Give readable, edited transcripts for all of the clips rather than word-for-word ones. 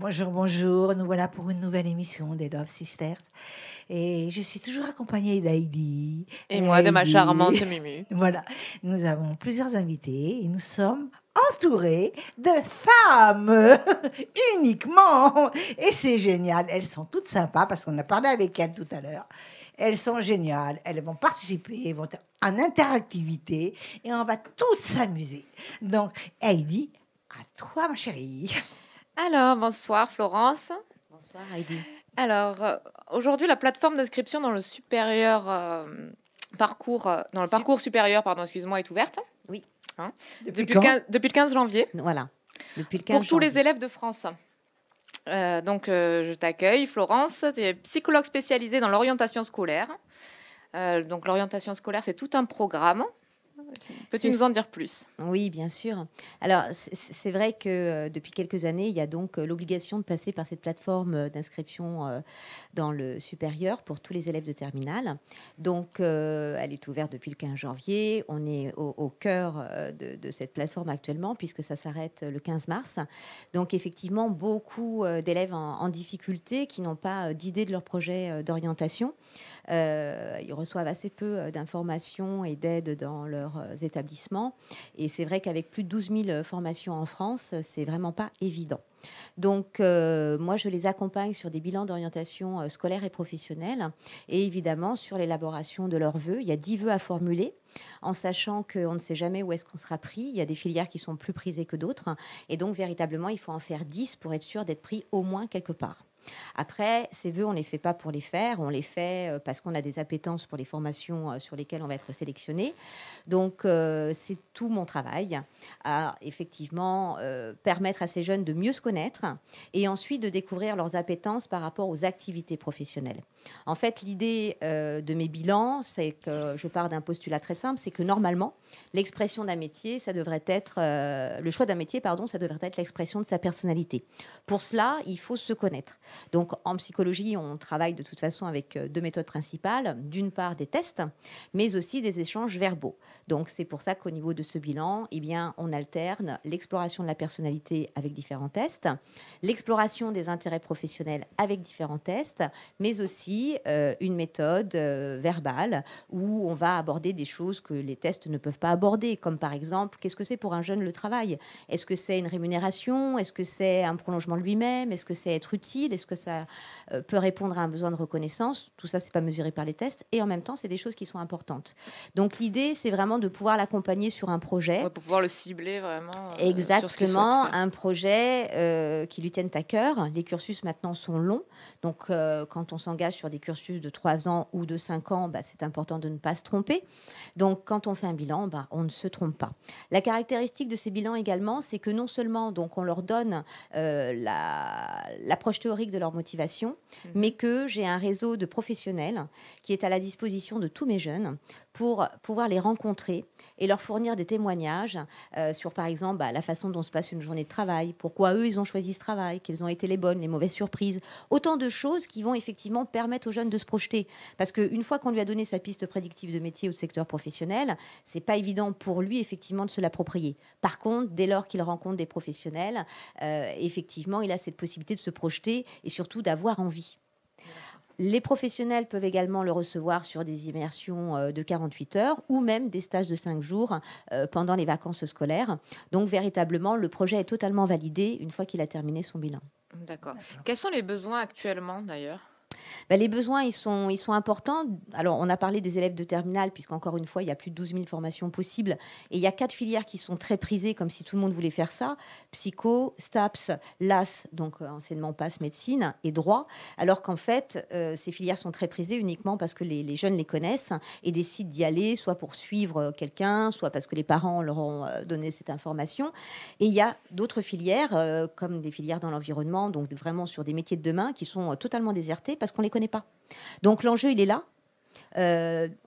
Bonjour, bonjour. Nous voilà pour une nouvelle émission des Love Sisters. Et je suis toujours accompagnée d'Heidi. Et moi, de ma Heidi. charmante Mumu. Voilà. Nous avons plusieurs invités et nous sommes entourés de femmes uniquement. Et c'est génial. Elles sont toutes sympas parce qu'on a parlé avec elles tout à l'heure. Elles sont géniales. Elles vont participer, elles vont être en interactivité et on va toutes s'amuser. Donc, Heidi, à toi, ma chérie. Alors, bonsoir Florence. Bonsoir Heidi. Alors, aujourd'hui, la plateforme d'inscription dans le supérieur parcours, dans le parcours supérieur, pardon, excuse-moi, est ouverte. Oui. Hein, Depuis depuis le 15 janvier. Voilà. Depuis le 15 Pour tous les janvier. élèves de France. Je t'accueille, Florence. Tu es psychologue spécialisée dans l'orientation scolaire. Donc, l'orientation scolaire, c'est tout un programme. Peux-tu nous en dire plus? Oui, bien sûr. Alors, c'est vrai que depuis quelques années, il y a donc l'obligation de passer par cette plateforme d'inscription dans le supérieur pour tous les élèves de terminale. Donc, elle est ouverte depuis le 15 janvier. On est au cœur de cette plateforme actuellement, puisque ça s'arrête le 15 mars. Donc, effectivement, beaucoup d'élèves en difficulté qui n'ont pas d'idée de leur projet d'orientation. Ils reçoivent assez peu d'informations et d'aide dans leurs établissements. Et c'est vrai qu'avec plus de 12 000 formations en France, c'est vraiment pas évident. Donc, moi, je les accompagne sur des bilans d'orientation scolaire et professionnelle et évidemment sur l'élaboration de leurs vœux. Il y a 10 vœux à formuler en sachant qu'on ne sait jamais où est-ce qu'on sera pris. Il y a des filières qui sont plus prisées que d'autres. Et donc, véritablement, il faut en faire 10 pour être sûr d'être pris au moins quelque part. Après, ces vœux, on ne les fait pas pour les faire, on les fait parce qu'on a des appétences pour les formations sur lesquelles on va être sélectionné. Donc, c'est tout mon travail à effectivement permettre à ces jeunes de mieux se connaître et ensuite de découvrir leurs appétences par rapport aux activités professionnelles. En fait, l'idée de mes bilans, c'est que je pars d'un postulat très simple, c'est que normalement, l'expression d'un métier, ça devrait être le choix d'un métier, pardon, ça devrait être l'expression de sa personnalité. Pour cela, il faut se connaître. Donc, en psychologie, on travaille de toute façon avec deux méthodes principales. D'une part, des tests, mais aussi des échanges verbaux. Donc, c'est pour ça qu'au niveau de ce bilan, eh bien, on alterne l'exploration de la personnalité avec différents tests, l'exploration des intérêts professionnels avec différents tests, mais aussi une méthode verbale où on va aborder des choses que les tests ne peuvent pas aborder, comme par exemple, qu'est-ce que c'est pour un jeune le travail? Est-ce que c'est une rémunération? Est-ce que c'est un prolongement de lui-même? Est-ce que c'est être utile? Est-ce que ça peut répondre à un besoin de reconnaissance? Tout ça, c'est pas mesuré par les tests. Et en même temps, c'est des choses qui sont importantes. Donc, l'idée, c'est vraiment de pouvoir l'accompagner sur un projet. Ouais, pour pouvoir le cibler vraiment. Exactement, un projet qui lui tienne à cœur. Les cursus, maintenant, sont longs. Donc, quand on s'engage sur des cursus de 3 ans ou de 5 ans, c'est important de ne pas se tromper. Donc, quand on fait un bilan, on ne se trompe pas. La caractéristique de ces bilans également, c'est que non seulement donc, on leur donne l'approche théorique de leur motivation, mais que j'ai un réseau de professionnels qui est à la disposition de tous mes jeunes pour pouvoir les rencontrer et leur fournir des témoignages sur, par exemple, la façon dont se passe une journée de travail, pourquoi eux, ils ont choisi ce travail, quelles ont été les bonnes, les mauvaises surprises. Autant de choses qui vont effectivement permettre aux jeunes de se projeter. Parce qu'une fois qu'on lui a donné sa piste prédictive de métier ou de secteur professionnel, c'est pas évident pour lui, effectivement, de se l'approprier. Par contre, dès lors qu'il rencontre des professionnels, effectivement, il a cette possibilité de se projeter et surtout d'avoir envie. Les professionnels peuvent également le recevoir sur des immersions de 48 heures ou même des stages de 5 jours pendant les vacances scolaires. Donc, véritablement, le projet est totalement validé une fois qu'il a terminé son bilan. D'accord. Quels sont les besoins actuellement, d'ailleurs? Les besoins, ils sont importants. Alors, on a parlé des élèves de terminale, puisqu'encore une fois, il y a plus de 12 000 formations possibles. Et il y a 4 filières qui sont très prisées, comme si tout le monde voulait faire ça. Psycho, STAPS, LAS, donc enseignement passe, médecine, et droit. Alors qu'en fait, ces filières sont très prisées uniquement parce que les jeunes les connaissent et décident d'y aller, soit pour suivre quelqu'un, soit parce que les parents leur ont donné cette information. Et il y a d'autres filières, comme des filières dans l'environnement, donc vraiment sur des métiers de demain, qui sont totalement désertés parce qu'on ne les connaît pas. Donc l'enjeu, il est là,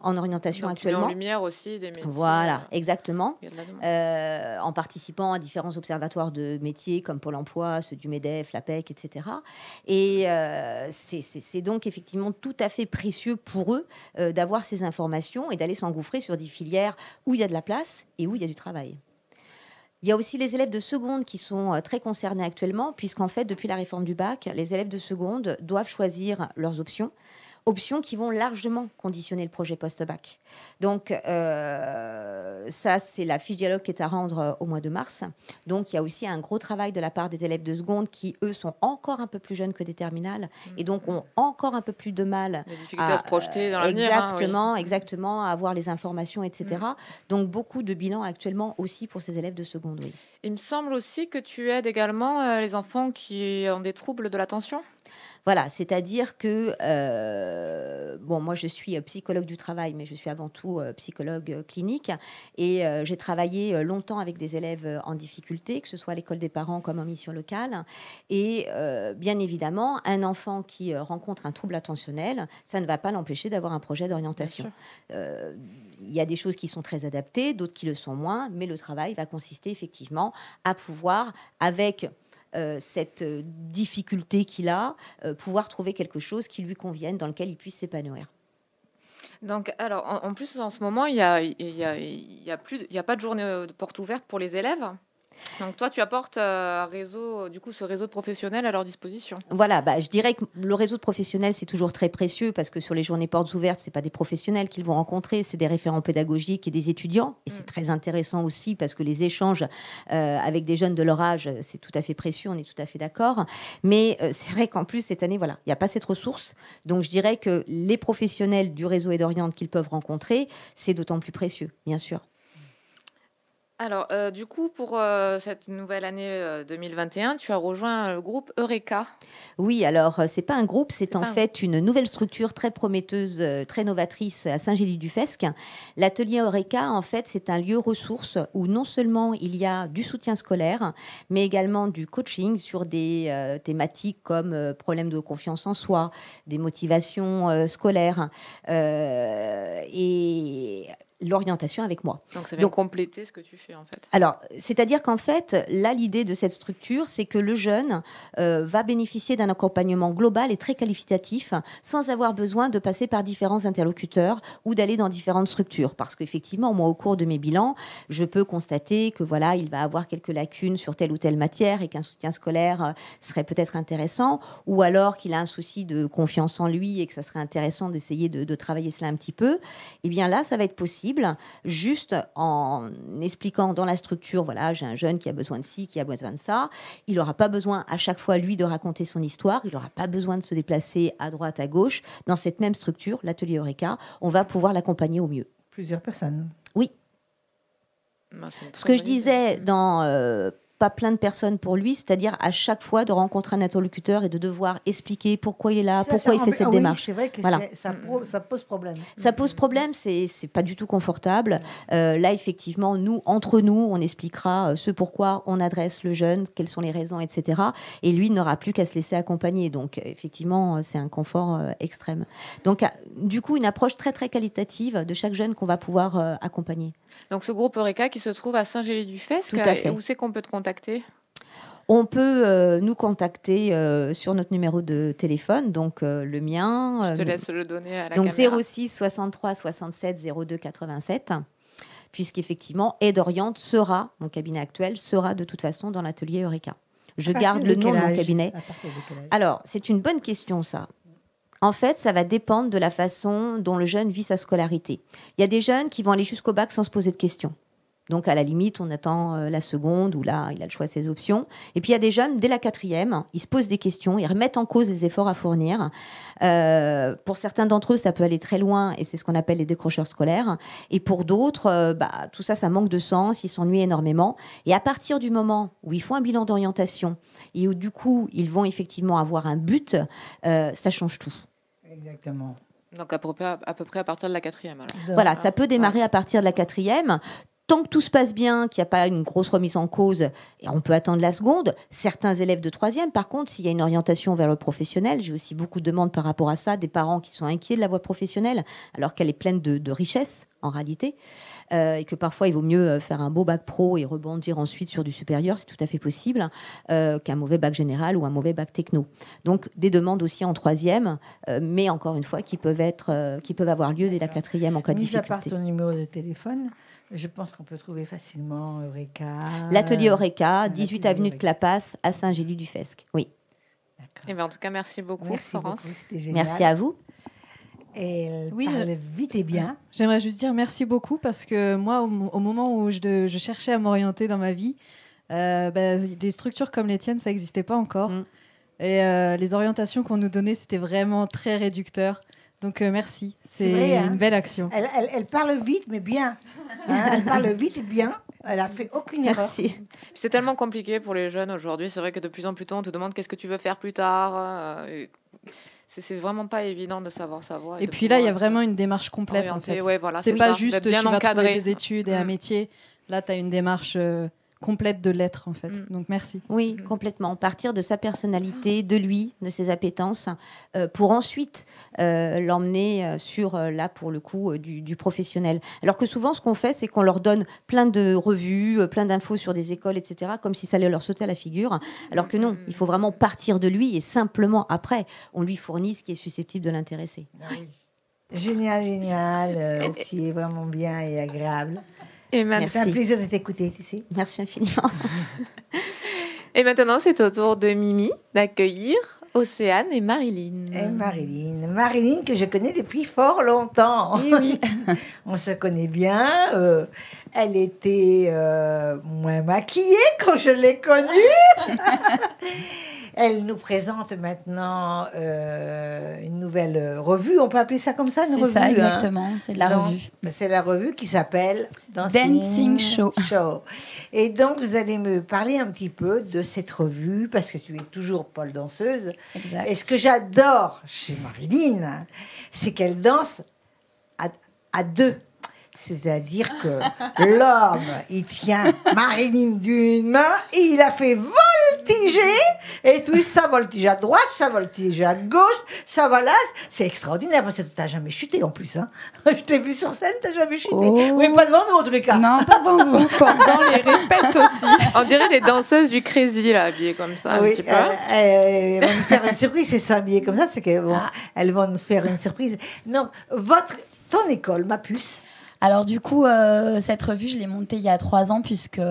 en orientation donc, actuellement. En lumière aussi des métiers. Voilà, exactement. Il y a de la demande. En participant à différents observatoires de métiers comme Pôle emploi, ceux du MEDEF, l'APEC, etc. Et c'est donc effectivement tout à fait précieux pour eux d'avoir ces informations et d'aller s'engouffrer sur des filières où il y a de la place et où il y a du travail. Il y a aussi les élèves de seconde qui sont très concernés actuellement, puisqu'en fait, depuis la réforme du bac, les élèves de seconde doivent choisir leurs options qui vont largement conditionner le projet post-bac. Donc, ça, c'est la fiche dialogue qui est à rendre au mois de mars. Donc, il y a aussi un gros travail de la part des élèves de seconde qui, eux, sont encore un peu plus jeunes que des terminales et donc ont encore un peu plus de mal Les difficultés à se projeter dans l'avenir. Exactement, à avoir les informations, etc. Donc, beaucoup de bilans actuellement aussi pour ces élèves de seconde, oui. Il me semble aussi que tu aides également les enfants qui ont des troubles de l'attention. Voilà, c'est-à-dire que, moi je suis psychologue du travail, mais je suis avant tout psychologue clinique. Et j'ai travaillé longtemps avec des élèves en difficulté, que ce soit à l'école des parents comme en mission locale. Et bien évidemment, un enfant qui rencontre un trouble attentionnel, ça ne va pas l'empêcher d'avoir un projet d'orientation. Il y a des choses qui sont très adaptées, d'autres qui le sont moins, mais le travail va consister effectivement à pouvoir, avec cette difficulté qu'il a, pouvoir trouver quelque chose qui lui convienne, dans lequel il puisse s'épanouir. Donc, alors, en plus, en ce moment, il y a pas de journée de porte ouverte pour les élèves. Donc toi, tu apportes ce réseau de professionnels à leur disposition. Voilà, je dirais que le réseau de professionnels, c'est toujours très précieux parce que sur les journées portes ouvertes, c'est pas des professionnels qu'ils vont rencontrer, c'est des référents pédagogiques et des étudiants. Et c'est très intéressant aussi parce que les échanges avec des jeunes de leur âge, c'est tout à fait précieux, on est tout à fait d'accord. Mais c'est vrai qu'en plus, cette année, voilà, il n'y a pas cette ressource. Donc je dirais que les professionnels du réseau Aide-Oriente qu'ils peuvent rencontrer, c'est d'autant plus précieux, bien sûr. Alors, du coup, pour cette nouvelle année 2021, tu as rejoint le groupe Eureka. Oui, alors, c'est pas un groupe, c'est en fait une nouvelle structure très prometteuse, très novatrice à Saint-Gély-du-Fesque. L'atelier Eureka, en fait, c'est un lieu ressource où non seulement il y a du soutien scolaire, mais également du coaching sur des thématiques comme problèmes de confiance en soi, des motivations scolaires et l'orientation avec moi. Donc, ça vient compléter ce que tu fais, en fait. Alors, c'est-à-dire qu'en fait, là, l'idée de cette structure, c'est que le jeune va bénéficier d'un accompagnement global et très qualificatif, sans avoir besoin de passer par différents interlocuteurs ou d'aller dans différentes structures. Parce qu'effectivement, moi, au cours de mes bilans, je peux constater que voilà, il va avoir quelques lacunes sur telle ou telle matière et qu'un soutien scolaire serait peut-être intéressant, ou alors qu'il a un souci de confiance en lui et que ça serait intéressant d'essayer de travailler cela un petit peu. Eh bien là, ça va être possible. Juste en expliquant dans la structure, voilà, j'ai un jeune qui a besoin de ci, qui a besoin de ça. Il n'aura pas besoin à chaque fois, lui, de raconter son histoire. Il n'aura pas besoin de se déplacer à droite, à gauche. Dans cette même structure, l'atelier Eureka, on va pouvoir l'accompagner au mieux. Plusieurs personnes. Oui. Ce que je disais dans pas plein de personnes pour lui, c'est-à-dire à chaque fois de rencontrer un interlocuteur et de devoir expliquer pourquoi il est là, pourquoi il fait cette démarche. C'est vrai que ça pose problème. Ça pose problème, c'est pas du tout confortable. Là, effectivement, entre nous, on expliquera ce pourquoi on adresse le jeune, quelles sont les raisons, etc. Et lui, il n'aura plus qu'à se laisser accompagner. Donc, effectivement, c'est un confort extrême. Donc, du coup, une approche très, très qualitative de chaque jeune qu'on va pouvoir accompagner. Donc, ce groupe Eureka qui se trouve à Saint-Gély-du-Fesque, où c'est qu'on peut te contacter ? On peut nous contacter sur notre numéro de téléphone, donc le mien. Je te laisse le donner à la donc caméra. Donc 06 63 67 02 87, puisqu'effectivement, Aide-Oriente sera, mon cabinet actuel, sera de toute façon dans l'atelier Eureka. Je garde le nom de mon cabinet. Alors, c'est une bonne question, ça. En fait, ça va dépendre de la façon dont le jeune vit sa scolarité. Il y a des jeunes qui vont aller jusqu'au bac sans se poser de questions. Donc, à la limite, on attend la seconde où là, il a le choix de ses options. Et puis, il y a des jeunes, dès la 4e, ils se posent des questions, ils remettent en cause les efforts à fournir. Pour certains d'entre eux, ça peut aller très loin et c'est ce qu'on appelle les décrocheurs scolaires. Et pour d'autres, tout ça, ça manque de sens, ils s'ennuient énormément. Et à partir du moment où ils font un bilan d'orientation et où, du coup, ils vont effectivement avoir un but, ça change tout. Exactement. Donc, à peu près à partir de la 4e. Alors. Voilà, ça peut démarrer à partir de la 4e. Tant que tout se passe bien, qu'il n'y a pas une grosse remise en cause, et on peut attendre la seconde. Certains élèves de 3e, par contre, s'il y a une orientation vers le professionnel, j'ai aussi beaucoup de demandes par rapport à ça, des parents qui sont inquiets de la voie professionnelle, alors qu'elle est pleine de richesses en réalité, et que parfois il vaut mieux faire un beau bac pro et rebondir ensuite sur du supérieur, c'est tout à fait possible, qu'un mauvais bac général ou un mauvais bac techno. Donc des demandes aussi en troisième, mais encore une fois qui peuvent avoir lieu dès la quatrième en cas de Mis à difficulté. part ton numéro de téléphone, je pense qu'on peut trouver facilement Eureka. L'atelier Eureka, 18 l'atelier avenue de Eureka. Clapas à Saint-Gély-du-Fesque. Oui. D'accord. Eh ben, en tout cas, merci beaucoup, Merci Florence. beaucoup, c'était génial. Merci à vous. Et elle Oui, parle vite et bien. J'aimerais juste dire merci beaucoup parce que moi, au moment où je cherchais à m'orienter dans ma vie, des structures comme les tiennes, ça n'existait pas encore. Et les orientations qu'on nous donnait, c'était vraiment très réducteur. Donc merci, c'est vrai, hein. une belle action. Elle parle vite, mais bien. Hein, elle parle vite et bien. Elle a fait aucune erreur. Merci. C'est tellement compliqué pour les jeunes aujourd'hui. C'est vrai que de plus en plus tôt, on te demande qu'est-ce que tu veux faire plus tard. C'est vraiment pas évident de savoir sa voie. Et puis là, il y a vraiment une démarche complète en orienté, fait. ouais, voilà, c'est c'est pas ça, juste d'être tu bien vas encadré. trouver des études et un métier. Là, tu as une démarche complète de l'être en fait. Donc merci. Oui, complètement. Partir de sa personnalité, de lui, de ses appétences, pour ensuite l'emmener sur, là, pour le coup, du professionnel. Alors que souvent, ce qu'on fait, c'est qu'on leur donne plein de revues, plein d'infos sur des écoles, etc., comme si ça allait leur sauter à la figure. Alors que non, il faut vraiment partir de lui et simplement, après, on lui fournit ce qui est susceptible de l'intéresser. Ah oui. Génial, génial. Tu es vraiment bien et agréable. Et C'est un plaisir de t'écouter, tu sais. Merci infiniment. Et maintenant, c'est au tour de Mimi d'accueillir Océane et Marilyn. Et Marilyn que je connais depuis fort longtemps. Oui. On se connaît bien. Elle était moins maquillée quand je l'ai connue. Elle nous présente maintenant une nouvelle revue. On peut appeler ça comme ça, une revue. C'est ça, exactement. C'est de la Donc, revue. C'est la revue qui s'appelle Dancing Show. Et donc, vous allez me parler un petit peu de cette revue, parce que tu es toujours pole danseuse. Exact. Et ce que j'adore chez Marilyn, c'est qu'elle danse à deux. C'est-à-dire que l'homme, il tient Marilyn d'une main et il a fait voltiger. Et tout ça voltige à droite, ça voltige à gauche, ça va là. C'est extraordinaire parce que tu n'as jamais chuté en plus. Hein. Je t'ai vu sur scène, tu n'as jamais chuté. Oh. Oui, pas devant nous en tous les cas. Non, pas devant vous. Pendant les répètes aussi. On dirait des danseuses du Crazy, là, habillées comme ça, un petit peu. Elles vont nous faire une surprise, c'est ça, habillées comme ça, c'est qu'elles vont, elles vont nous faire une surprise. Donc, ton école, ma puce. Alors du coup, cette revue, je l'ai montée il y a 3 ans puisque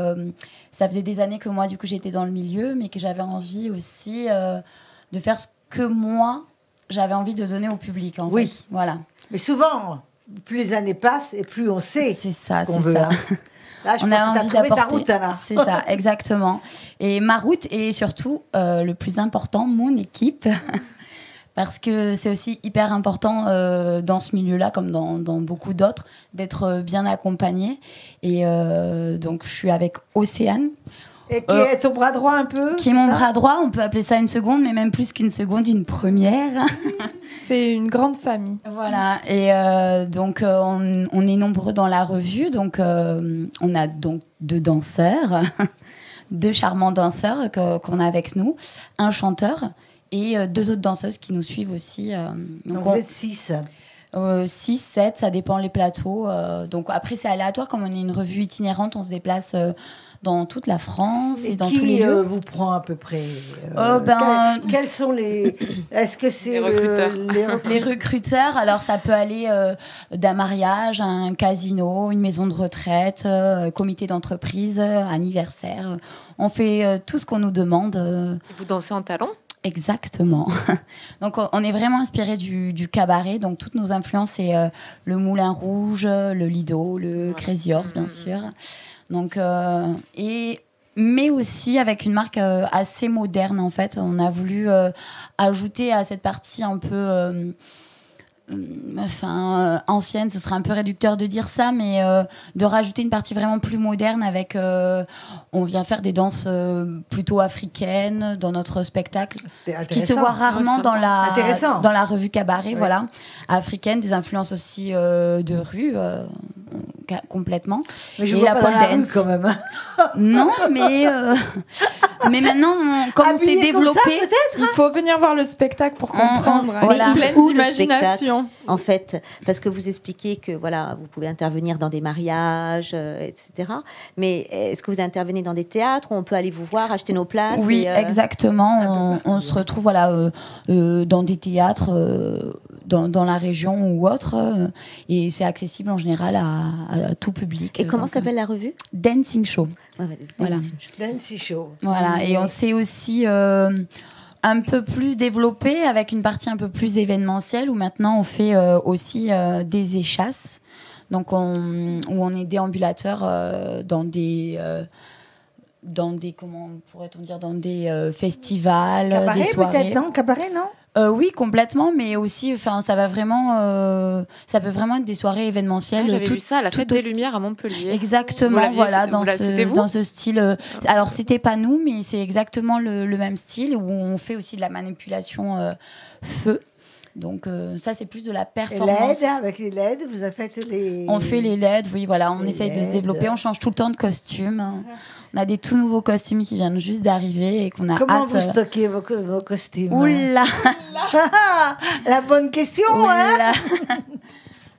ça faisait des années que moi, du coup, j'étais dans le milieu, mais que j'avais envie aussi de faire ce que moi, j'avais envie de donner au public, en fait. Voilà. Mais souvent, plus les années passent et plus on sait ce qu'on veut. Ça. Hein. Là, je On pense a que tu as envie trouvé ta d'apporter. route. Là. C'est ça, exactement. Et ma route et surtout, le plus important, mon équipe. Parce que c'est aussi hyper important dans ce milieu-là, comme dans beaucoup d'autres, d'être bien accompagné. Et donc, je suis avec Océane. Et qui est ton bras droit un peu. Qui est mon bras droit, on peut appeler ça une seconde, mais même plus qu'une seconde, une première. C'est une grande famille. Voilà, et donc on est nombreux dans la revue. Donc on a donc 2 danseurs, 2 charmants danseurs qu'on a avec nous, un chanteur et 2 autres danseuses qui nous suivent aussi. Donc vous êtes 6. 6, 7, ça dépend les plateaux. Donc après, c'est aléatoire. Comme on est une revue itinérante, on se déplace dans toute la France et dans tous les lieux. Vous prend à peu près quels sont les... Est-ce que c'est les recruteurs Les recruteurs, alors ça peut aller d'un mariage, un casino, une maison de retraite, comité d'entreprise, anniversaire. On fait tout ce qu'on nous demande. Et vous dansez en talons ? Exactement. Donc, on est vraiment inspiré du cabaret. Donc, toutes nos influences, c'est le Moulin Rouge, le Lido, le Crazy Horse, bien sûr. Donc, mais aussi avec une marque assez moderne, en fait. On a voulu ajouter à cette partie un peu... ancienne, ce serait un peu réducteur de dire ça, mais de rajouter une partie vraiment plus moderne avec on vient faire des danses plutôt africaines dans notre spectacle, ce qui se voit rarement dans la revue cabaret, voilà, africaine, des influences aussi de rue complètement. Mais je vois pas dans la rue quand même. Non, mais Mais maintenant, comme c'est Habillé comme ça, développé, peut-être. Il faut venir voir le spectacle pour comprendre. Mais Il est il est plein où, le d'imagination. en fait, parce que vous expliquez que voilà, vous pouvez intervenir dans des mariages, etc. Mais est-ce que vous intervenez dans des théâtres où on peut aller vous voir, acheter nos places? oui, exactement. On se retrouve voilà, dans des théâtres dans la région ou autre, et c'est accessible en général à tout public. Et comment s'appelle la revue? Dancing Show. Voilà. Dancy Show. Voilà, et on s'est aussi un peu plus développé avec une partie un peu plus événementielle où maintenant on fait aussi des échasses. Donc où on est déambulateur dans des comment pourrait-on dire, dans des festivals, Cabaret, des soirées. peut-être, non? Cabaret, non? Oui, complètement, mais aussi, enfin, ça va vraiment, ça peut vraiment être des soirées événementielles. J'avais vu ça à la Fête des Lumières à Montpellier. Exactement, voilà, c'était vous dans ce style. Alors, c'était pas nous, mais c'est exactement le même style où on fait aussi de la manipulation feu. Donc ça, c'est plus de la performance. LED, avec les LED, vous avez fait les... On fait les LED, oui, voilà, on Les essaye de se LED. développer, on change tout le temps de costume. On a des tout nouveaux costumes qui viennent juste d'arriver et qu'on a Comment hâte. vous stockez vos costumes? Oula, La bonne question, hein? oula.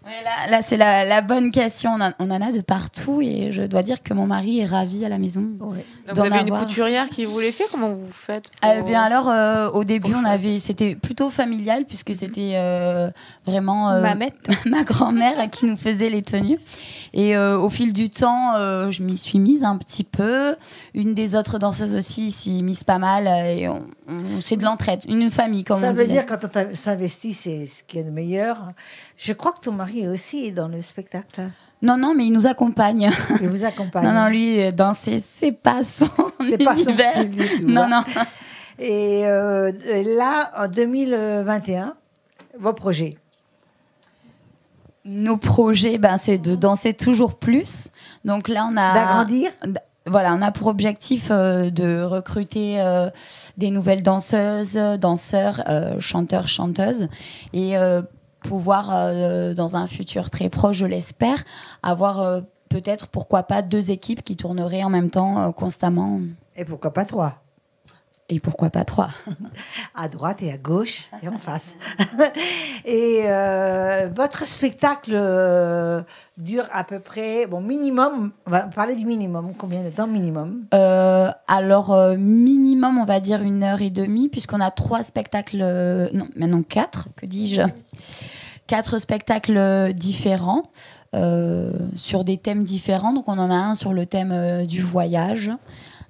Ouais, là c'est la bonne question. On en a de partout et je dois dire que mon mari est ravi à la maison. Ouais. Donc d'en vous avez une avoir. couturière qui vous les fait? Comment vous faites Eh bien alors, au début, c'était plutôt familial puisque c'était vraiment ma grand-mère qui nous faisait les tenues. Et au fil du temps, je m'y suis mise un petit peu. Une des autres danseuses aussi s'y mise pas mal. Et c'est de l'entraide, une famille, comme Ça on veut dit. dire quand on s'investit, c'est ce qui est le meilleur. Je crois que ton mari aussi est dans le spectacle. Non, mais il nous accompagne. Il vous accompagne. Non, lui, danser, c'est pas son C'est pas son univers. style du tout. Non, hein. non. Et là, en 2021, vos projets? Nos projets, c'est de danser toujours plus. Donc là, on a... D'agrandir? Voilà, on a pour objectif de recruter des nouvelles danseuses, danseurs, chanteurs, chanteuses. Et pouvoir, dans un futur très proche, je l'espère, avoir peut-être, pourquoi pas, 2 équipes qui tourneraient en même temps constamment. Et pourquoi pas 3? Et pourquoi pas 3? À droite et à gauche et en face. Et votre spectacle dure à peu près, minimum, on va parler du minimum. Combien de temps minimum? Alors, minimum, on va dire 1h30, puisqu'on a 3 spectacles, non, maintenant 4, que dis-je? 4 spectacles différents, sur des thèmes différents. Donc, on en a un sur le thème du voyage,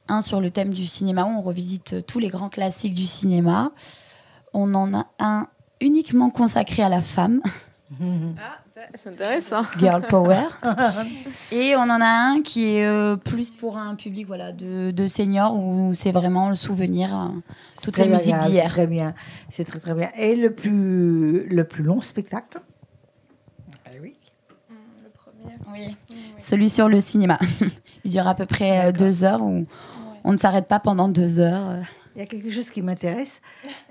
un sur le thème du cinéma, où on revisite tous les grands classiques du cinéma. On en a un uniquement consacré à la femme. C'est intéressant. Girl Power. Et on en a un qui est plus pour un public de seniors, où c'est vraiment le souvenir, toutes les musiques d'hier. C'est très bien. C'est très très bien. Et le plus long spectacle? Oui. Le premier. Oui. Celui sur le cinéma. Il dure à peu près 2 heures, où on ne s'arrête pas pendant 2 heures. Il y a quelque chose qui m'intéresse.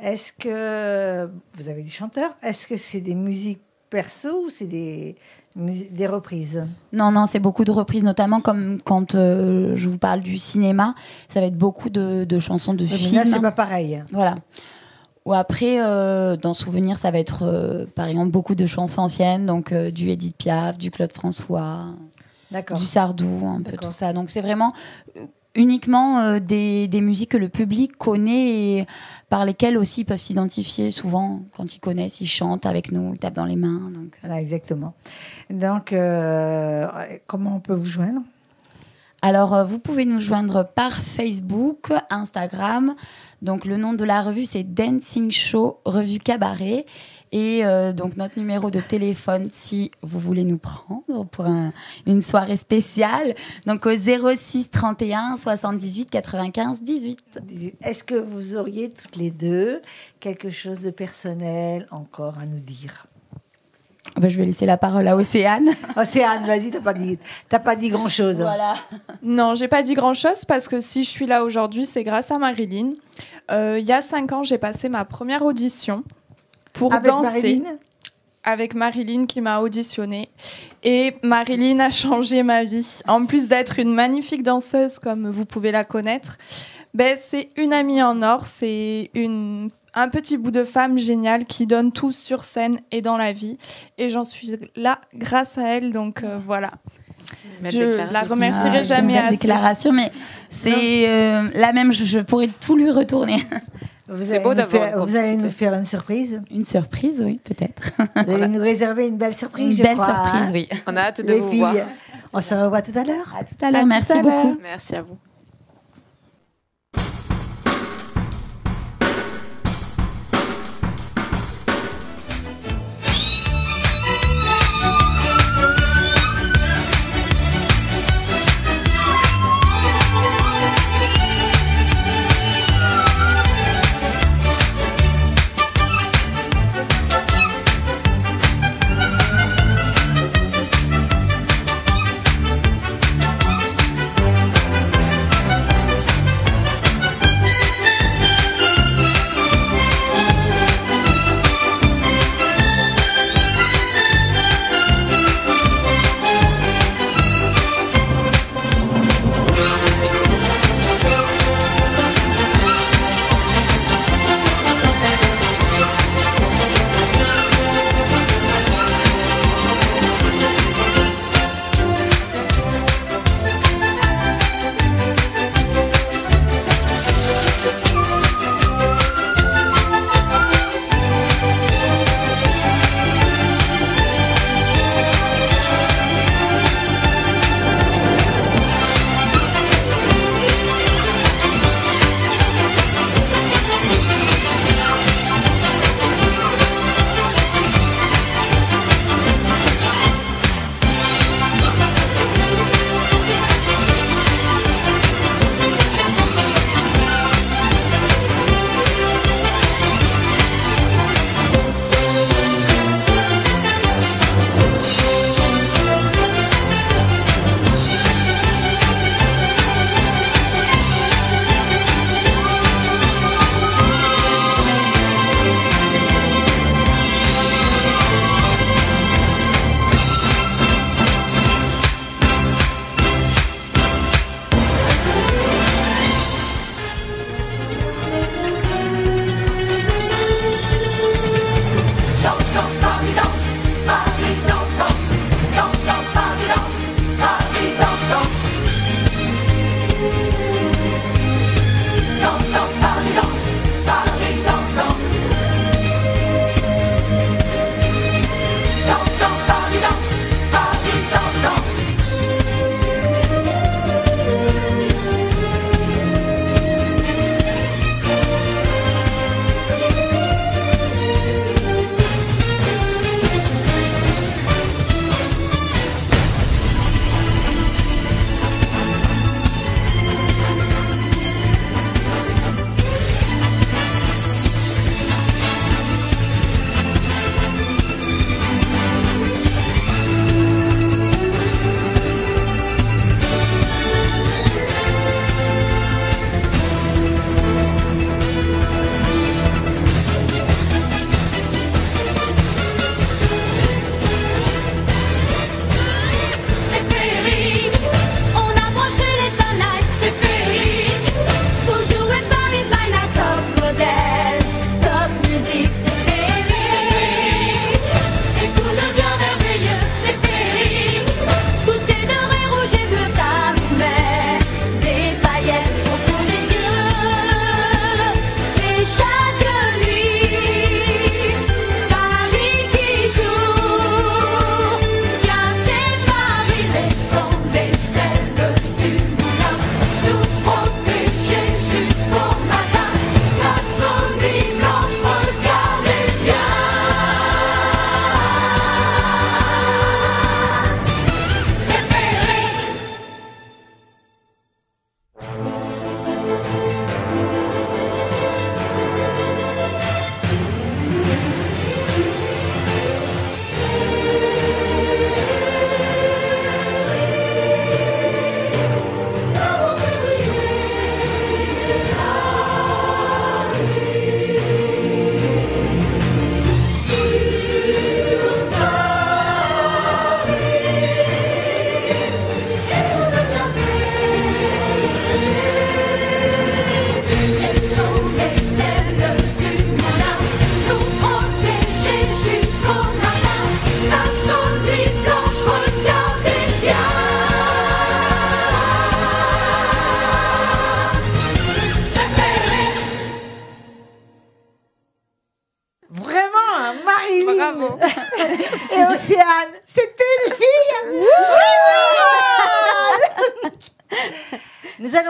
Est-ce que vous avez des chanteurs? Est-ce que c'est des musiques perso ou c'est des reprises? Non, c'est beaucoup de reprises, notamment comme quand je vous parle du cinéma, ça va être beaucoup de chansons de films. Là, c'est pas pareil. Voilà. Ou après, dans Souvenir, ça va être, par exemple, beaucoup de chansons anciennes, donc du Édith Piaf, du Claude François, du Sardou, un peu tout ça. Donc c'est vraiment uniquement des musiques que le public connaît et par lesquelles aussi ils peuvent s'identifier. Souvent, quand ils connaissent, ils chantent avec nous, ils tapent dans les mains. Donc, Voilà, exactement. Donc, comment on peut vous joindre? Alors, vous pouvez nous joindre par Facebook, Instagram. Donc, le nom de la revue, c'est Dancing Show, revue Cabaret. Et donc, notre numéro de téléphone, si vous voulez nous prendre pour une soirée spéciale, donc au 06 31 78 95 18. Est-ce que vous auriez toutes les deux quelque chose de personnel encore à nous dire? Je vais laisser la parole à Océane. Océane, vas-y, t'as pas dit grand-chose. Voilà. Non, j'ai pas dit grand-chose parce que si je suis là aujourd'hui, c'est grâce à Marilyn. Il y a 5 ans, j'ai passé ma première audition pour danser. Avec Marilyn qui m'a auditionnée. Et Marilyn a changé ma vie. En plus d'être une magnifique danseuse, comme vous pouvez la connaître, C'est une amie en or, c'est un petit bout de femme géniale qui donne tout sur scène et dans la vie. Et j'en suis là grâce à elle, donc voilà. Je la remercierai jamais assez. Déclaration, mais c'est la même, je pourrais tout lui retourner. Vous allez nous faire une surprise. Une surprise, oui, peut-être. Vous allez nous réserver une belle surprise, je crois. Une belle surprise, oui. On a hâte de vous voir. On se revoit tout à l'heure. À tout à l'heure, merci beaucoup. Merci à vous.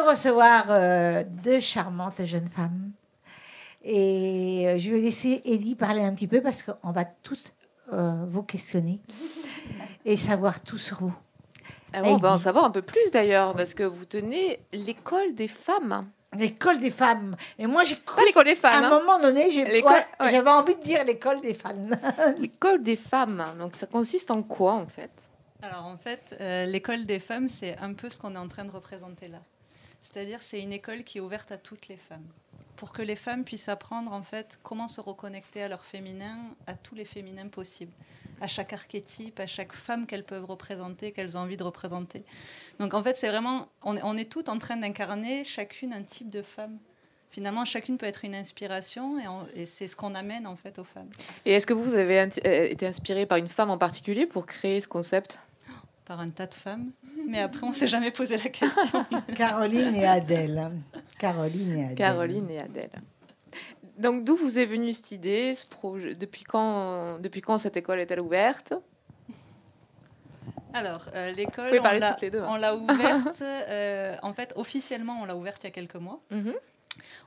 de recevoir deux charmantes jeunes femmes. Et je vais laisser Elie parler un petit peu parce qu'on va toutes vous questionner et savoir tout sur vous. Ah bon, on va en savoir un peu plus d'ailleurs, parce que vous tenez l'école des femmes. L'école des femmes. Et moi, j'ai cru Pas l'école des femmes. À un moment donné, j'avais ouais. envie de dire l'école des femmes. L'école des femmes. Donc, ça consiste en quoi, en fait? Alors, en fait, l'école des femmes, c'est un peu ce qu'on est en train de représenter là. C'est-à-dire, c'est une école qui est ouverte à toutes les femmes. Pour que les femmes puissent apprendre, en fait, comment se reconnecter à leur féminin, à tous les féminins possibles, à chaque archétype, à chaque femme qu'elles peuvent représenter, qu'elles ont envie de représenter. Donc, en fait, c'est vraiment... On est toutes en train d'incarner chacune un type de femme. Finalement, chacune peut être une inspiration et c'est ce qu'on amène, en fait, aux femmes. Et est-ce que vous avez été inspirée par une femme en particulier pour créer ce concept? Par un tas de femmes. Mais après, on ne s'est jamais posé la question. Caroline et Adèle. Caroline et Adèle. Donc, d'où vous est venue cette idée, ce projet? Depuis quand cette école est-elle ouverte? Alors, l'école, on l'a ouverte. En fait, officiellement, on l'a ouverte il y a quelques mois. Mm-hmm.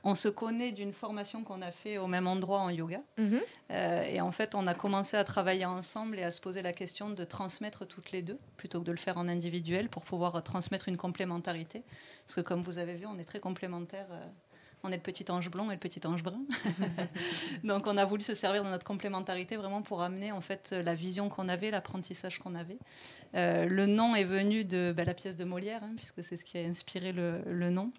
On se connaît d'une formation qu'on a fait au même endroit en yoga. Mm-hmm. Et en fait, on a commencé à travailler ensemble et à se poser la question de transmettre toutes les deux, plutôt que de le faire en individuel, pour pouvoir transmettre une complémentarité. Parce que comme vous avez vu, on est très complémentaires. On est le petit ange blond et le petit ange brun. Donc, on a voulu se servir de notre complémentarité vraiment pour amener en fait la vision qu'on avait, l'apprentissage qu'on avait. Le nom est venu de la pièce de Molière, puisque c'est ce qui a inspiré le nom.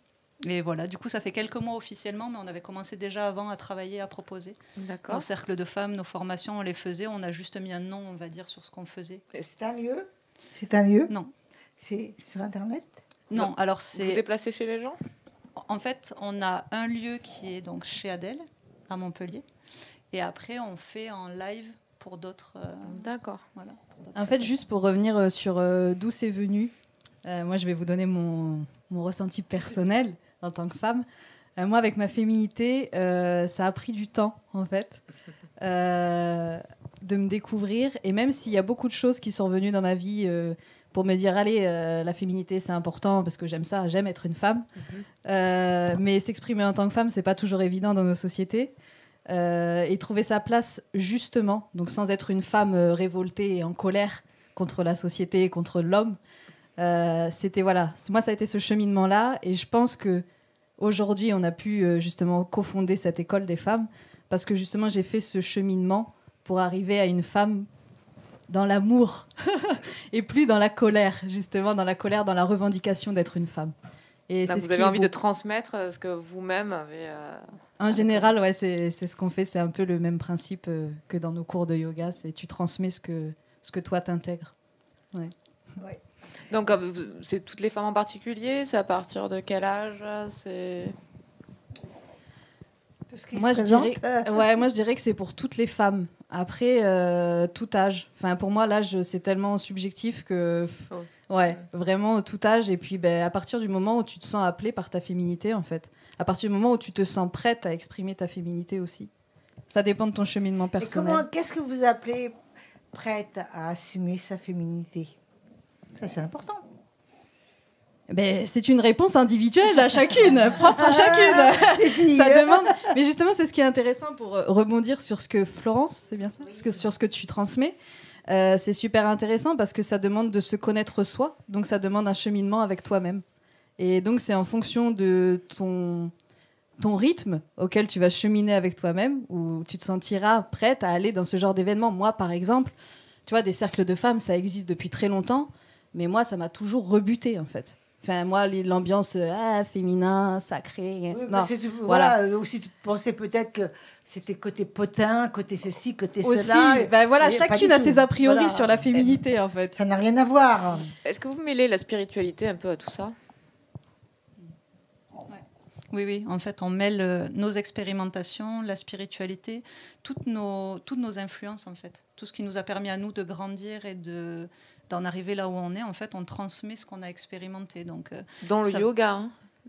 Et voilà, du coup, ça fait quelques mois officiellement, mais on avait commencé déjà avant à travailler, à proposer. D'accord. Nos cercles de femmes, nos formations, on les faisait. On a juste mis un nom, on va dire, sur ce qu'on faisait. C'est un lieu? C'est un lieu? Non. C'est sur Internet? Non, alors c'est... Vous vous déplacez chez les gens? En fait, on a un lieu qui est donc chez Adèle, à Montpellier. Et après, on fait en live pour d'autres... D'accord. Voilà, en fait, juste pour revenir sur d'où c'est venu, moi, je vais vous donner mon ressenti personnel en tant que femme. Moi, avec ma féminité, ça a pris du temps, en fait, de me découvrir. Et même s'il y a beaucoup de choses qui sont venues dans ma vie pour me dire, allez, la féminité, c'est important, parce que j'aime ça, j'aime être une femme. Mais s'exprimer en tant que femme, c'est pas toujours évident dans nos sociétés. Et trouver sa place, justement, donc sans être une femme révoltée et en colère contre la société, contre l'homme. C'était, voilà, moi, ça a été ce cheminement-là. Et je pense que aujourd'hui, on a pu justement cofonder cette école des femmes parce que justement, j'ai fait ce cheminement pour arriver à une femme dans l'amour et plus dans la colère, justement, dans la colère, dans la revendication d'être une femme. Et donc, vous avez envie de transmettre ce que vous-même avez... En général, ouais, c'est ce qu'on fait. C'est un peu le même principe que dans nos cours de yoga. C'est tu transmets ce que toi t'intègres. Ouais. Ouais. Donc, c'est toutes les femmes en particulier? C'est à partir de quel âge? C'est... Moi, je dirais que c'est pour toutes les femmes. Après, tout âge. Enfin, pour moi, l'âge, c'est tellement subjectif que... Ouais, vraiment tout âge. Et puis, à partir du moment où tu te sens appelée par ta féminité, en fait. À partir du moment où tu te sens prête à exprimer ta féminité aussi. Ça dépend de ton cheminement personnel. Qu'est-ce que vous appelez prête à assumer sa féminité? Ça, c'est important. C'est une réponse individuelle à chacune, propre à chacune. Ça demande. Mais justement, c'est ce qui est intéressant pour rebondir sur ce que Florence, c'est bien ça, sur ce que tu transmets. C'est super intéressant parce que ça demande de se connaître soi. Donc, ça demande un cheminement avec toi-même. Et donc, c'est en fonction de ton rythme auquel tu vas cheminer avec toi-même où tu te sentiras prête à aller dans ce genre d'événement. Moi, par exemple, tu vois, des cercles de femmes, ça existe depuis très longtemps. Mais moi, ça m'a toujours rebutée, en fait. Enfin, moi, l'ambiance féminin, sacré. Oui, non, voilà. Aussi, tu pensais peut-être que c'était côté potin, côté ceci, côté aussi, cela. Voilà, chacune a ses a priori sur la féminité, en fait. Ça n'a rien à voir. Est-ce que vous mêlez la spiritualité un peu à tout ça? Oui. En fait, on mêle nos expérimentations, la spiritualité, toutes nos influences, en fait. Tout ce qui nous a permis à nous de grandir et d'en arriver là où on est, en fait, on transmet ce qu'on a expérimenté. Donc, dans le yoga,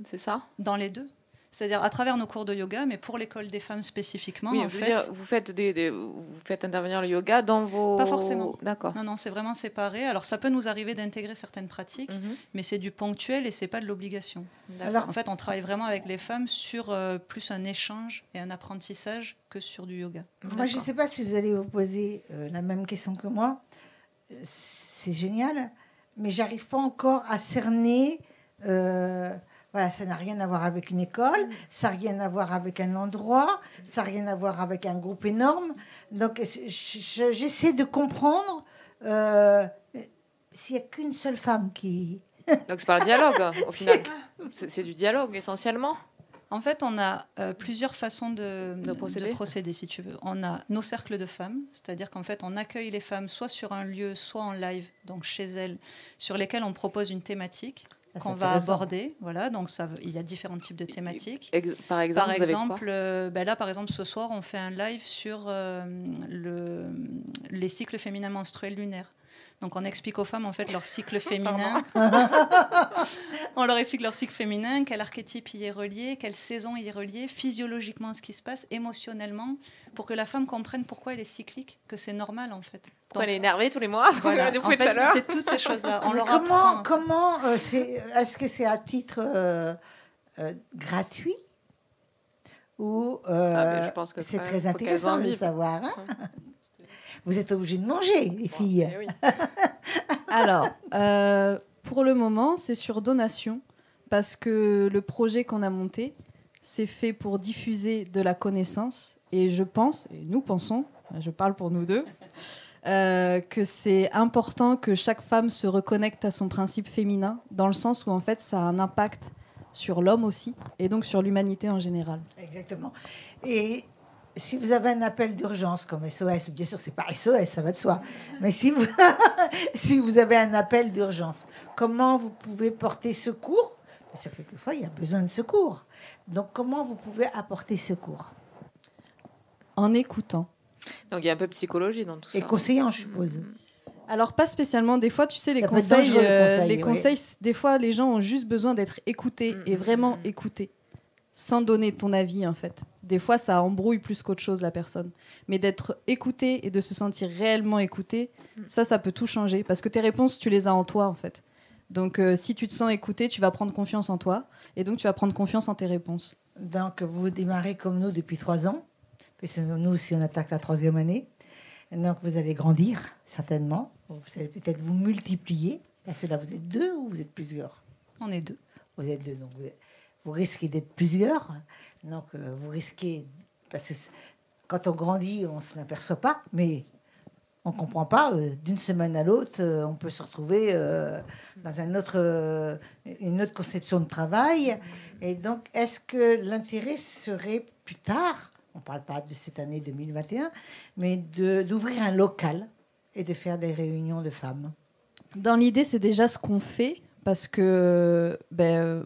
c'est ça? Dans les deux. C'est-à-dire à travers nos cours de yoga, mais pour l'école des femmes spécifiquement. Oui, en je veux fait, dire, vous faites intervenir le yoga dans vos... Pas forcément. D'accord. Non, c'est vraiment séparé. Alors ça peut nous arriver d'intégrer certaines pratiques, mais c'est du ponctuel et c'est pas de l'obligation. Alors, en fait, on travaille vraiment avec les femmes sur plus un échange et un apprentissage que sur du yoga. Moi, je ne sais pas si vous allez vous poser la même question que moi. C'est génial, mais j'arrive pas encore à cerner... Voilà, ça n'a rien à voir avec une école, ça n'a rien à voir avec un endroit, ça n'a rien à voir avec un groupe énorme. Donc, j'essaie de comprendre s'il n'y a qu'une seule femme qui... Donc, c'est pas le dialogue, au final. C'est du dialogue, essentiellement. En fait, on a plusieurs façons de procéder, si tu veux. On a nos cercles de femmes, c'est-à-dire qu'en fait, on accueille les femmes soit sur un lieu, soit en live, donc chez elles, sur lesquelles on propose une thématique qu'on va aborder. Voilà, donc il y a différents types de thématiques. Par exemple, là, par exemple, ce soir, on fait un live sur les cycles féminins menstruels lunaires. Donc, on explique aux femmes, en fait, leur cycle féminin. On leur explique leur cycle féminin, quel archétype y est relié, quelle saison y est reliée, physiologiquement ce qui se passe, émotionnellement, pour que la femme comprenne pourquoi elle est cyclique, que c'est normal, en fait. Pourquoi elle est énervée tous les mois. Voilà. En fait, c'est toutes ces choses-là. Comment est-ce que c'est à titre gratuit ou je pense que c'est très intéressant de savoir. Vous êtes obligés de manger, les filles. Oui. Alors, pour le moment, c'est sur donation, parce que le projet qu'on a monté, c'est fait pour diffuser de la connaissance. Et je pense, et nous pensons, je parle pour nous deux, que c'est important que chaque femme se reconnecte à son principe féminin, dans le sens où, en fait, ça a un impact sur l'homme aussi, et donc sur l'humanité en général. Exactement. Et... si vous avez un appel d'urgence comme SOS, bien sûr, c'est pas SOS, ça va de soi. Mais si vous avez un appel d'urgence, comment vous pouvez porter secours? Parce que quelquefois, il y a besoin de secours. Donc, comment vous pouvez apporter secours? En écoutant. Donc, il y a un peu de psychologie dans tout ça. Et conseillant, je suppose. Alors, pas spécialement. Des fois, tu sais, les conseils, des fois, les gens ont juste besoin d'être écoutés et vraiment écoutés. Sans donner ton avis, en fait. Des fois, ça embrouille plus qu'autre chose, la personne. Mais d'être écouté et de se sentir réellement écouté, ça peut tout changer. Parce que tes réponses, tu les as en toi, en fait. Donc, si tu te sens écouté, tu vas prendre confiance en toi. Et donc, tu vas prendre confiance en tes réponses. Donc, vous démarrez comme nous depuis 3 ans. Parce que nous aussi, on attaque la 3e année. Et donc, vous allez grandir, certainement. Vous allez peut-être vous multiplier. Parce que là, vous êtes 2 ou vous êtes plusieurs? On est 2. Vous êtes 2, donc vous risquez d'être plusieurs. Donc, vous risquez... Parce que quand on grandit, on ne s'en aperçoit pas, mais on ne comprend pas. D'une semaine à l'autre, on peut se retrouver dans une autre conception de travail. Et donc, est-ce que l'intérêt serait plus tard, on ne parle pas de cette année 2021, mais d'ouvrir un local et de faire des réunions de femmes? Dans l'idée, c'est déjà ce qu'on fait. Parce que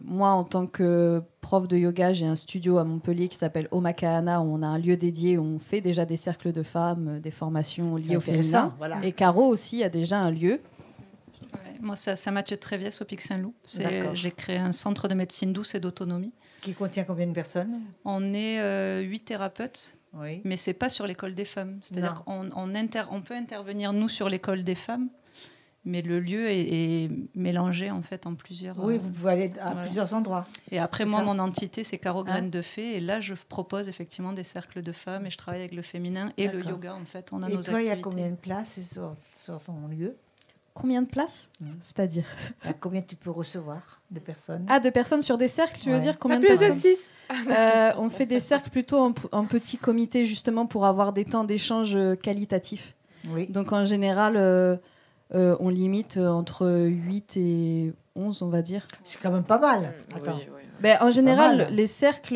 moi, en tant que prof de yoga, j'ai un studio à Montpellier qui s'appelle Omakahana, où on a un lieu dédié, où on fait déjà des cercles de femmes, des formations liées au féminin. Voilà. Et Caro aussi a déjà un lieu. Ouais, moi, c'est à Saint-Mathieu-de-Tréviès, au Pic Saint-Loup. J'ai créé un centre de médecine douce et d'autonomie. Qui contient combien de personnes? On est 8 thérapeutes, oui. Mais ce n'est pas sur l'école des femmes. C'est-à-dire qu'on peut intervenir, nous, sur l'école des femmes, mais le lieu est mélangé en fait en plusieurs. Oui, vous pouvez aller à plusieurs endroits. Et après, moi, mon entité, c'est Caro Graines de Fée. Et là, je propose effectivement des cercles de femmes et je travaille avec le féminin et le yoga en fait. On a nos activités. Et toi, il y a combien de places sur ton lieu? Combien de places? C'est-à-dire combien tu peux recevoir de personnes? Ah, de personnes sur des cercles, tu veux dire? Combien de personnes? Plus de 6. On fait des cercles plutôt en petits comités, justement, pour avoir des temps d'échange qualitatifs. Oui. Donc, en général... on limite entre 8 et 11, on va dire. C'est quand même pas mal. Attends. Oui. En général, les cercles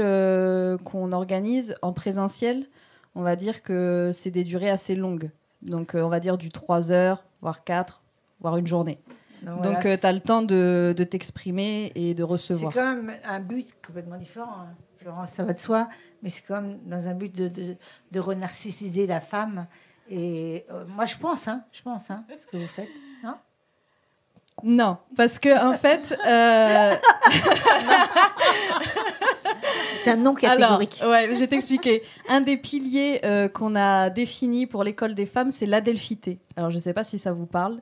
qu'on organise en présentiel, on va dire que c'est des durées assez longues. Donc, on va dire du 3 heures, voire 4, voire une journée. Donc, tu as le temps de t'exprimer et de recevoir. C'est quand même un but complètement différent, hein. Florence, ça va de soi, mais c'est quand même dans un but de renarcissiser la femme. Et moi, je pense ce que vous faites, non? Non, parce que en fait, C'est un non catégorique. Alors, ouais, je vais t'expliquer. Un des piliers qu'on a défini pour l'école des femmes, c'est l'adelphité. Alors, je ne sais pas si ça vous parle.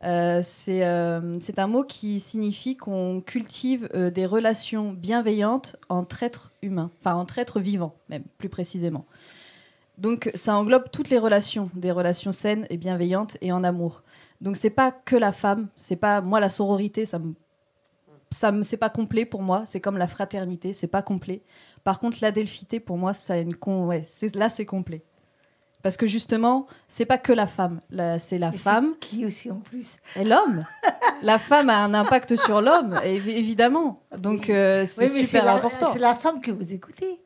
C'est un mot qui signifie qu'on cultive des relations bienveillantes entre êtres humains, enfin entre êtres vivants, même plus précisément. Donc, ça englobe toutes les relations, des relations saines et bienveillantes et en amour. Donc, c'est pas que la femme, c'est pas moi la sororité, c'est pas complet pour moi. C'est comme la fraternité, c'est pas complet. Par contre, l'adelphité pour moi, c'est complet. Parce que justement, c'est pas que la femme. C'est la femme. Qui aussi en plus. Et l'homme. La femme a un impact sur l'homme, évidemment. Donc c'est super important. C'est la femme que vous écoutez.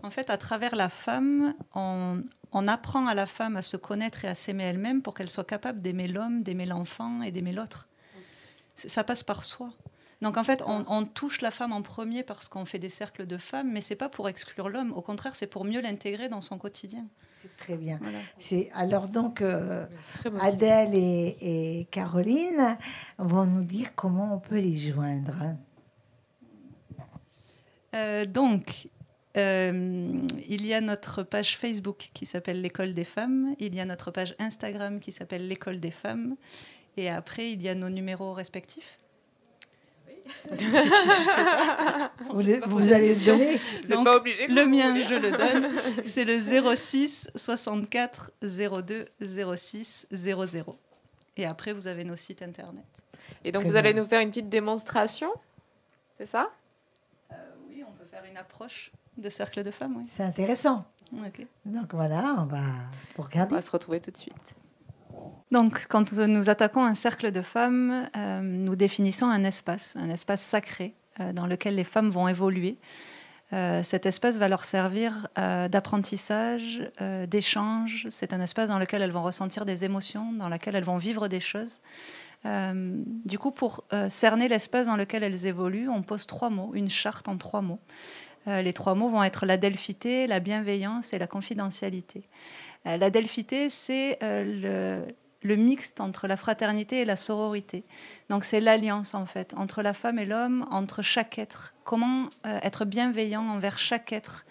En fait, à travers la femme, on apprend à la femme à se connaître et à s'aimer elle-même pour qu'elle soit capable d'aimer l'homme, d'aimer l'enfant et d'aimer l'autre. Ça passe par soi. Donc en fait, on touche la femme en premier parce qu'on fait des cercles de femmes, mais c'est pas pour exclure l'homme. Au contraire, c'est pour mieux l'intégrer dans son quotidien. C'est très bien. Voilà. Alors donc, Adèle et Caroline vont nous dire comment on peut les joindre. Il y a notre page Facebook qui s'appelle l'École des femmes. Il y a notre page Instagram qui s'appelle l'École des femmes. Et après, il y a nos numéros respectifs. Vous allez se donner. Vous n'êtes pas obligé. Le mien, je le donne. C'est le 06 64 02 06 00. Et après, vous avez nos sites internet. Et donc, vous allez nous faire une petite démonstration, c'est ça? Oui, on peut faire une approche de cercle de femmes. Oui. C'est intéressant. Okay. Donc voilà, on va regarder. On va se retrouver tout de suite. Donc, quand nous attaquons un cercle de femmes, nous définissons un espace sacré dans lequel les femmes vont évoluer. Cet espace va leur servir d'apprentissage, d'échange. C'est un espace dans lequel elles vont ressentir des émotions, dans lequel elles vont vivre des choses. Du coup, pour cerner l'espace dans lequel elles évoluent, on pose 3 mots, une charte en 3 mots. Les 3 mots vont être l'adelphité, la bienveillance et la confidentialité. L'adelphité, c'est le mixte entre la fraternité et la sororité. Donc c'est l'alliance en fait entre la femme et l'homme, entre chaque être. Comment être bienveillant envers chaque être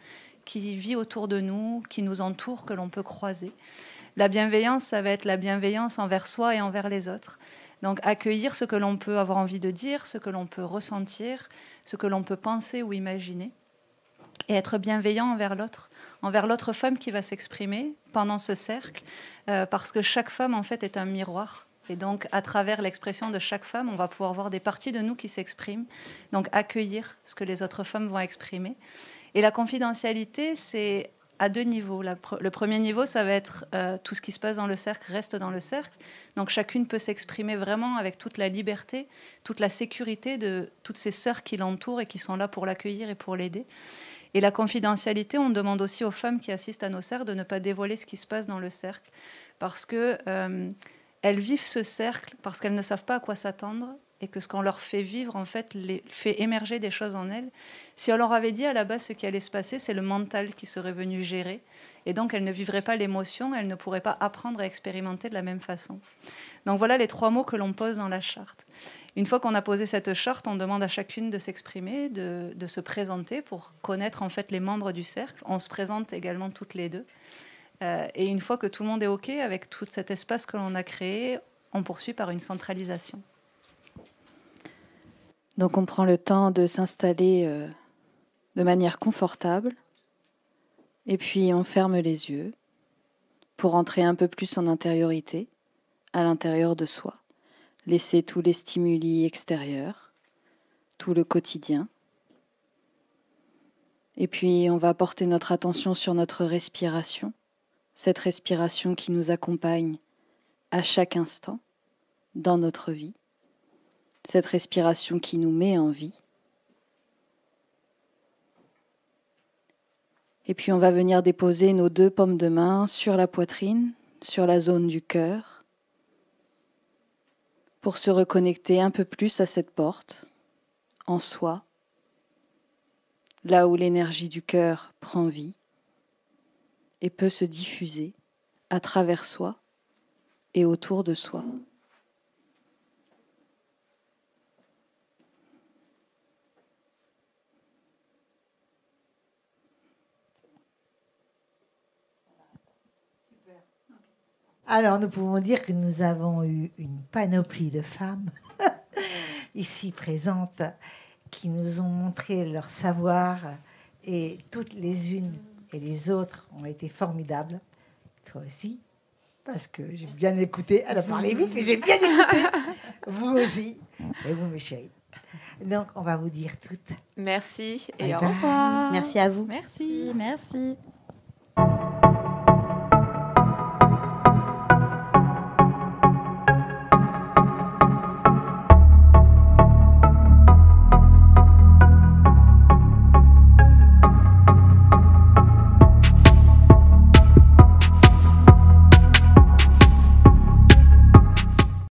qui vit autour de nous, qui nous entoure, que l'on peut croiser. La bienveillance, ça va être la bienveillance envers soi et envers les autres. Donc accueillir ce que l'on peut avoir envie de dire, ce que l'on peut ressentir, ce que l'on peut penser ou imaginer. Et être bienveillant envers l'autre femme qui va s'exprimer pendant ce cercle, parce que chaque femme, en fait, est un miroir. Et donc, à travers l'expression de chaque femme, on va pouvoir voir des parties de nous qui s'expriment. Donc, accueillir ce que les autres femmes vont exprimer. Et la confidentialité, c'est à 2 niveaux. Le premier niveau, ça va être tout ce qui se passe dans le cercle reste dans le cercle. Donc, chacune peut s'exprimer vraiment avec toute la liberté, toute la sécurité de toutes ces sœurs qui l'entourent et qui sont là pour l'accueillir et pour l'aider. Et la confidentialité, on demande aussi aux femmes qui assistent à nos cercles de ne pas dévoiler ce qui se passe dans le cercle, parce que elles vivent ce cercle parce qu'elles ne savent pas à quoi s'attendre et que ce qu'on leur fait vivre, en fait, les fait émerger des choses en elles. Si on leur avait dit à la base ce qui allait se passer, c'est le mental qui serait venu gérer, et donc elles ne vivraient pas l'émotion, elles ne pourraient pas apprendre à expérimenter de la même façon. Donc voilà les 3 mots que l'on pose dans la charte. Une fois qu'on a posé cette charte, on demande à chacune de s'exprimer, de se présenter pour connaître en fait les membres du cercle. On se présente également toutes les 2. Et une fois que tout le monde est OK avec tout cet espace que l'on a créé, on poursuit par une centralisation. Donc on prend le temps de s'installer de manière confortable et puis on ferme les yeux pour entrer un peu plus en intériorité, à l'intérieur de soi. Laisser tous les stimuli extérieurs, tout le quotidien. Et puis on va porter notre attention sur notre respiration, cette respiration qui nous accompagne à chaque instant dans notre vie, cette respiration qui nous met en vie. Et puis on va venir déposer nos 2 paumes de main sur la poitrine, sur la zone du cœur, pour se reconnecter un peu plus à cette porte, en soi, là où l'énergie du cœur prend vie et peut se diffuser à travers soi et autour de soi. Alors, nous pouvons dire que nous avons eu une panoplie de femmes ici présentes qui nous ont montré leur savoir et toutes les unes et les autres ont été formidables. Toi aussi, parce que j'ai bien écouté. Elle a parlé vite, mais j'ai bien écouté. Vous aussi. Et vous, mes chéris. Donc, on va vous dire toutes. Merci Bye et au bye. revoir. Merci à vous. Merci. Merci.